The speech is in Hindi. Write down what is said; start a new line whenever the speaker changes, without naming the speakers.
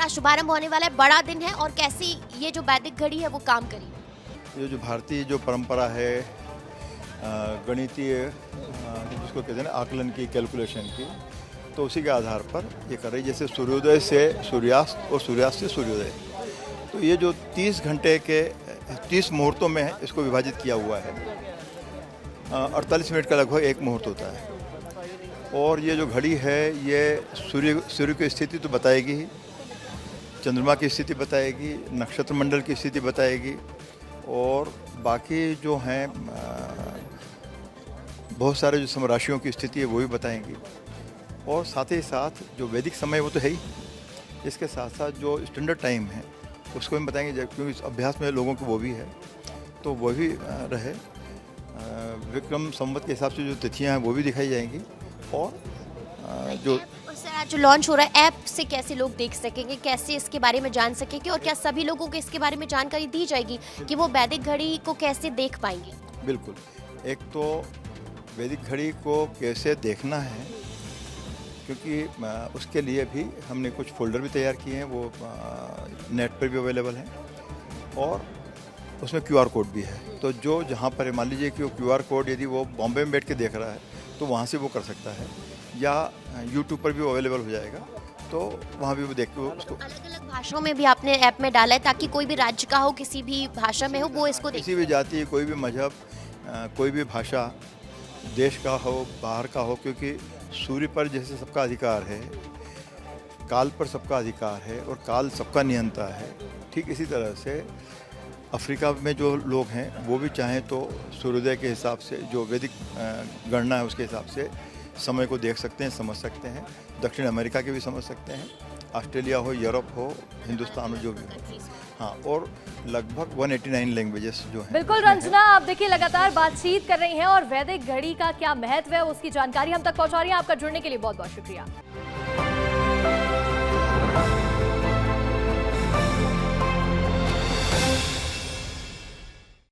का शुभारंभ होने वाला है, बड़ा दिन है, और कैसी ये जो वैदिक घड़ी है वो काम करेगी?
ये जो भारतीय जो परंपरा है गणितीय जिसको कहते हैं ना आकलन की, कैलकुलेशन की, तो उसी के आधार पर ये कर रही है। जैसे सूर्योदय से सूर्यास्त और सूर्यास्त से सूर्योदय, तो ये जो 30 घंटे के 30 मुहूर्तों में है, इसको विभाजित किया हुआ है। 48 मिनट का लगभग एक मुहूर्त होता है। और ये जो घड़ी है ये सूर्य की स्थिति तो बताएगी ही, चंद्रमा की स्थिति बताएगी, नक्षत्र मंडल की स्थिति बताएगी, और बाकी जो हैं बहुत सारे जो समराशियों की स्थिति है वो भी बताएंगी। और साथ ही साथ जो वैदिक समय वो तो है ही, इसके साथ साथ जो स्टैंडर्ड टाइम है उसको हम बताएंगे, क्योंकि इस अभ्यास में लोगों को वो भी है, तो वो भी रहे। विक्रम संवत के हिसाब से जो तिथियां हैं वो भी दिखाई जाएंगी। और जो
सर आज जो लॉन्च हो रहा है, ऐप से कैसे लोग देख सकेंगे, कैसे इसके बारे में जान सकेंगे, और क्या सभी लोगों को इसके बारे में जानकारी दी जाएगी कि वो वैदिक घड़ी को कैसे देख पाएंगे?
बिल्कुल, एक तो वैदिक घड़ी को कैसे देखना है, क्योंकि उसके लिए भी हमने कुछ फोल्डर भी तैयार किए हैं, वो नेट पर भी अवेलेबल हैं, और उसमें QR कोड भी है। तो जो जहाँ पर मान लीजिए कि वो QR कोड यदि वो बॉम्बे में बैठ के देख रहा है तो वहाँ से वो कर सकता है, या YouTube पर भी अवेलेबल हो जाएगा, तो वहाँ भी वो देख के उसको
अलग अलग भाषाओं में भी आपने ऐप में डाला है, ताकि कोई भी राज्य का हो, किसी भी भाषा में हो, वो इसको देख।
किसी भी जाति, कोई भी मजहब, कोई भी भाषा, देश का हो, बाहर का हो, क्योंकि सूर्य पर जैसे सबका अधिकार है, काल पर सबका अधिकार है, और काल सबका नियंता है, ठीक इसी तरह से अफ्रीका में जो लोग हैं वो भी चाहें तो सूर्योदय के हिसाब से, जो वैदिक गणना है उसके हिसाब से समय को देख सकते हैं, समझ सकते हैं। दक्षिण अमेरिका के भी समझ सकते हैं, ऑस्ट्रेलिया हो, यूरोप हो, हिंदुस्तान हो, जो भी हो। हाँ, और लगभग 189 लैंग्वेजेस जो हैं।
बिल्कुल रंजना, आप देखिए लगातार बातचीत कर रही हैं और वैदिक घड़ी का क्या महत्व है उसकी जानकारी हम तक पहुंचा रही हैं। आपका जुड़ने के लिए बहुत बहुत शुक्रिया।